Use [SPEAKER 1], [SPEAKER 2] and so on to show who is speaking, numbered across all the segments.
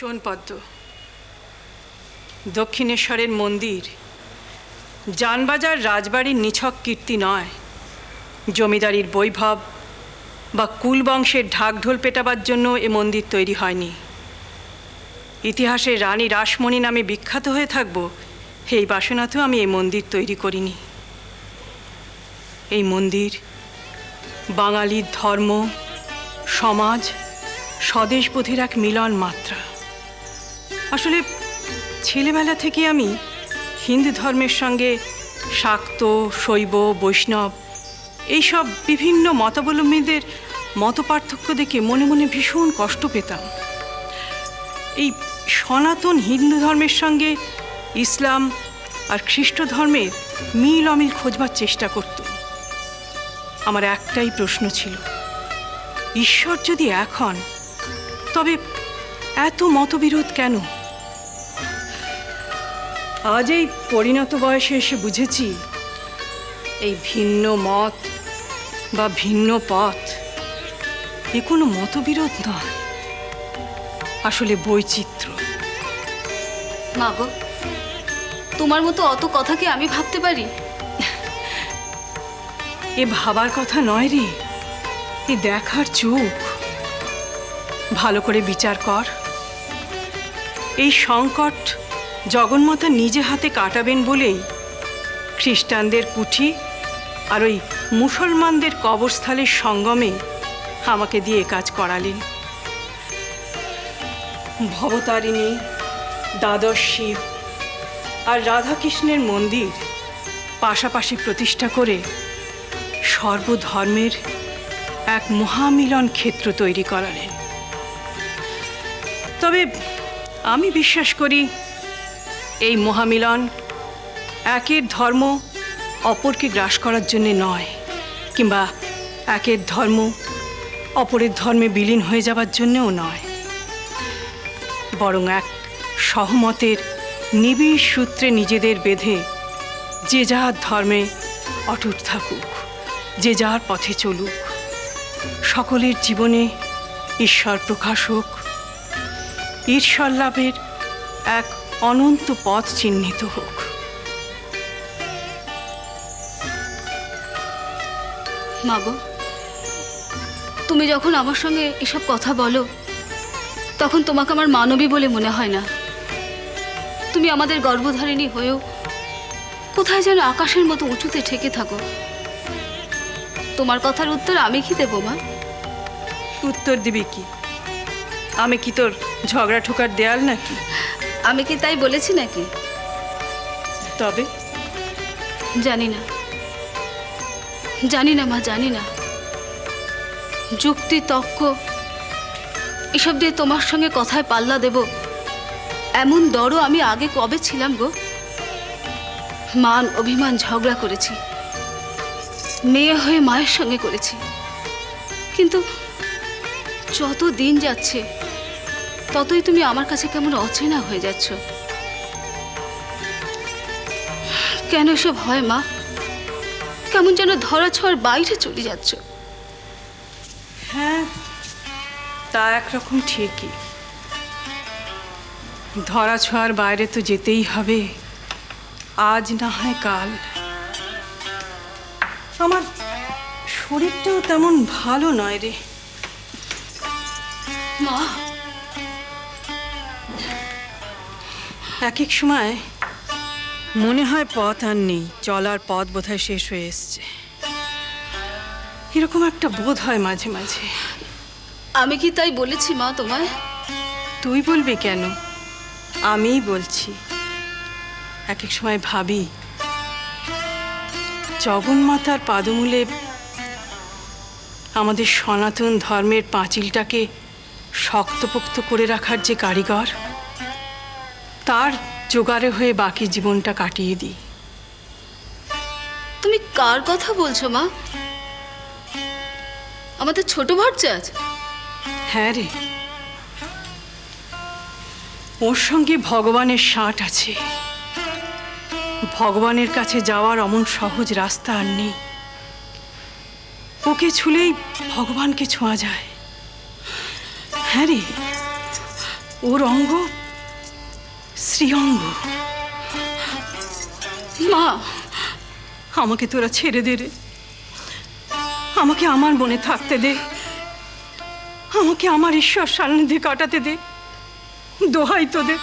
[SPEAKER 1] শোন পদ্ম, দক্ষিণেশ্বরের মন্দির জানবাজার রাজবাড়ির নিছক কীর্তি নয়, জমিদারির বৈভব বা কুলবংশের ঢাকঢোল পেটাবার জন্য এ মন্দির তৈরি হয়নি। ইতিহাসে রানী রাসমণি নামে বিখ্যাত হয়ে থাকব এই বাসনাতেও আমি এই মন্দির তৈরি করিনি। এই মন্দির বাঙালির ধর্ম, সমাজ, স্বদেশবোধের এক মিলন মাত্রা। আসলে ছেলেবেলা থেকে আমি হিন্দু ধর্মের সঙ্গে শাক্ত, শৈব, বৈষ্ণব এইসব বিভিন্ন মতাবলম্বীদের মতপার্থক্য দেখে মনে মনে ভীষণ কষ্ট পেতাম। এই সনাতন হিন্দু ধর্মের সঙ্গে ইসলাম আর খ্রিস্ট ধর্মের মিল অমিল খোঁজবার চেষ্টা করত। আমার একটাই প্রশ্ন ছিল, ঈশ্বর যদি এক হন তবে এত মতবিরোধ কেন? আজ এই পরিণত বয়সে এসে বুঝেছি, এই ভিন্ন মত বা ভিন্ন পথ এ কোনো মতবিরোধ নয়, আসলে বৈচিত্র্য।
[SPEAKER 2] মা গো, তোমার মতো অত কথা কি আমি ভাবতে পারি?
[SPEAKER 1] এ ভাবার কথা নয় রে, এ দেখার চোখ। ভালো করে বিচার কর। এই সংকট জগন্মাতা নিজে হাতে কাটাবেন বলেই খ্রিস্টানদের কুঠি আর ওই মুসলমানদের কবরস্থলের সঙ্গমে আমাকে দিয়ে কাজ করালেন। ভবতারিণী, দ্বাদশ শিব আর রাধাকৃষ্ণের মন্দির পাশাপাশি প্রতিষ্ঠা করে সর্বধর্মের এক মহামিলন ক্ষেত্র তৈরি করালেন। তবে আমি বিশ্বাস করি এই মহামিলন একের ধর্ম অপরকে গ্রাস করার জন্যে নয়, কিংবা একের ধর্ম অপরের ধর্মে বিলীন হয়ে যাবার জন্যেও নয়, বরং এক সহমতের নিবিড় সূত্রে নিজেদের বেঁধে যে যার ধর্মে অটুট থাকুক, যে যার পথে চলুক, সকলের জীবনে ঈশ্বর প্রকাশ হোক, ঈশ্বর লাভের এক অনন্ত পথ চিহ্নিত হোক।
[SPEAKER 2] মা গো, তুমি যখন আমার সঙ্গে এসব কথা বলো তখন তোমাকে আমার মানবী বলে মনে হয় না। তুমি আমাদের গর্ভধারিণী হয়েও কোথায় যেন আকাশের মতো উঁচুতে ঠেকে থাকো। তোমার কথার উত্তর আমি কি দেবো মা?
[SPEAKER 1] উত্তর দিবি কি? আমি কি তোর ঝগড়া ঠোকার দেয়াল নাকি?
[SPEAKER 2] আমি কি তাই বলেছি নাকি?
[SPEAKER 1] তবে
[SPEAKER 2] জানি না, জানি না মা, জানি না। যুক্তি, তর্ক এসব দিয়ে তোমার সঙ্গে কথায় পাল্লা দেব এমন দরও আমি আগে কবে ছিলাম গো? মান অভিমান ঝগড়া করেছি, মেয়ে হয়ে মায়ের সঙ্গে করেছি, কিন্তু যত দিন যাচ্ছে ততই তুমি আমার কাছে কেমন অচেনা হয়ে যাচ্ছ। কেন এসব হয় মা? কেমন যেন ধরা ছোঁয়ার বাইরে চলে যাচ্ছ।
[SPEAKER 1] হ্যাঁ, তা একরকম ঠিকই। ধরা ছোঁয়ার বাইরে তো যেতেই হবে, আজ না হয় কাল। আমার শরীরটাও তেমন ভালো নয় রে
[SPEAKER 2] মা।
[SPEAKER 1] এক এক সময় মনে হয় পথ আর নেই, চলার পথ বোধহয় শেষ হয়ে এসছে, এরকম একটা বোধ হয় মাঝে মাঝে।
[SPEAKER 2] আমি কি তাই বলেছি মা তোমায়?
[SPEAKER 1] তুই বলবি কেন, আমিই বলছি। এক এক সময় ভাবি, জগন্মাতার পাদমূলে আমাদের সনাতন ধর্মের পাঁচিলটাকে শক্তপোক্ত করে রাখার যে কারিগর, তার জোগাড়ে হয়ে বাকি জীবনটা কাটিয়ে দিই।
[SPEAKER 2] তুমি কার কথা বলছো মা? আমাদের ছোট ভট্টাচ?
[SPEAKER 1] হ্যাঁ রে, ওর সঙ্গে ভগবানের সাঁট আছে। ভগবানের কাছে যাওয়ার অমন সহজ রাস্তা আর নেই। ওকে ছুলেই ভগবানকে ছোঁয়া যায়। হ্যাঁ রে, ওর অঙ্গ শ্রীঅঙ্গ।
[SPEAKER 2] মা,
[SPEAKER 1] আমাকে তোরা ছেড়ে দে রে, আমাকে আমার মনে থাকতে দে, আমাকে আমার ঈশ্বর সান্নিধ্যে কাটাতে দে, দোহাই তোদের।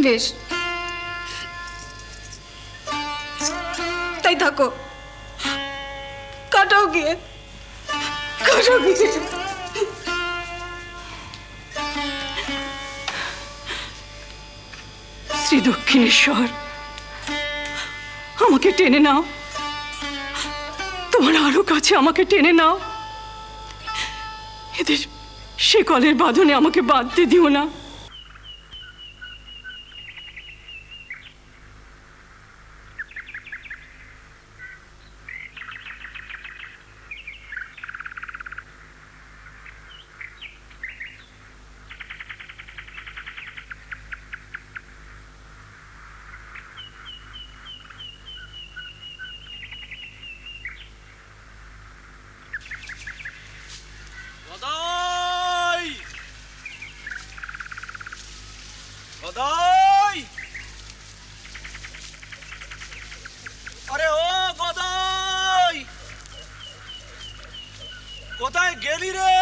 [SPEAKER 2] বেশ, তাই থাকো, কাটাও গিয়ে, কাটাও গিয়ে।
[SPEAKER 1] শ্রী দক্ষিণেশ্বর, আমাকে টেনে নাও, তোমার আরো কাছে আমাকে টেনে নাও। এদের শিকলের বাঁধনে আমাকে বাঁধতে দিও না।
[SPEAKER 3] গদাই! গদাই! আরে ও গদাই! কোথায় গেলি রে?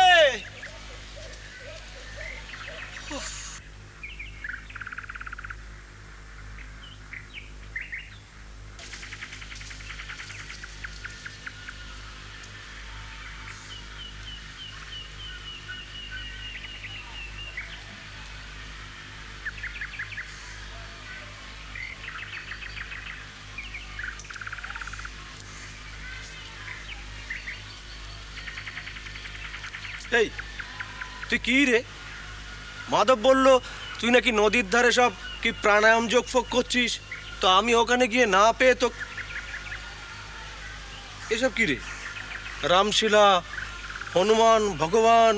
[SPEAKER 3] এই তুই কি রে? মাধব বলল তুই নাকি নদীর ধারে সব কি প্রাণায়াম যোগ ফোগ করছিস, তো আমি ওখানে গিয়ে না পেয়ে তো এসব কি রে? রামশিলা, হনুমান, ভগবান।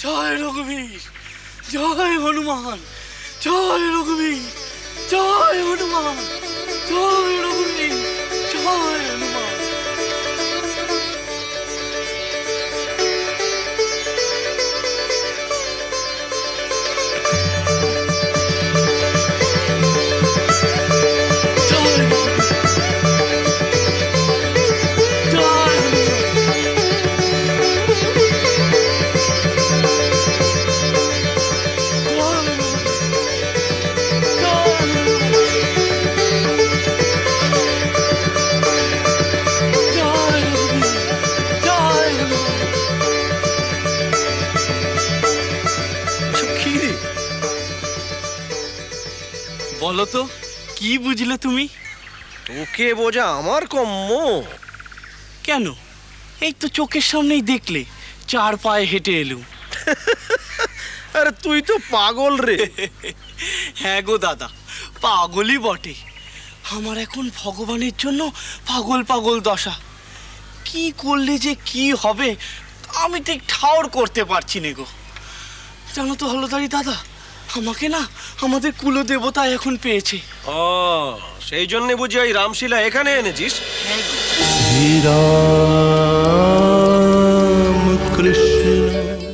[SPEAKER 4] জয় রঘুবীর, জয় হনুমান, জয় রঘুবীর, জয় হনুমান, জয় রঘুবীর, জয় হনুমান। বলো তো কি বুঝলে তুমি?
[SPEAKER 3] তোকে বোঝা আমার কম্ম।
[SPEAKER 4] কেন, এই তো চোখের সামনেই দেখলে, 4 পায়ে হেঁটে এলুম।
[SPEAKER 3] আরে তুই তো পাগল রে।
[SPEAKER 4] হ্যাঁ গো দাদা, পাগলই বটে। আমার এখন ভগবানের জন্য পাগল পাগল দশা। কি করলে যে কি হবে আমি ঠিক ঠাউর করতে পারছি না গো। জানো তো হলদারি দাদা, আমাকে না আমাদের কুলদেবতা এখন পেয়েছে।
[SPEAKER 3] ও, সেই জন্য বুঝি ওই রামশিলা এখানে এনেছিস?
[SPEAKER 4] হ্যাঁ গো।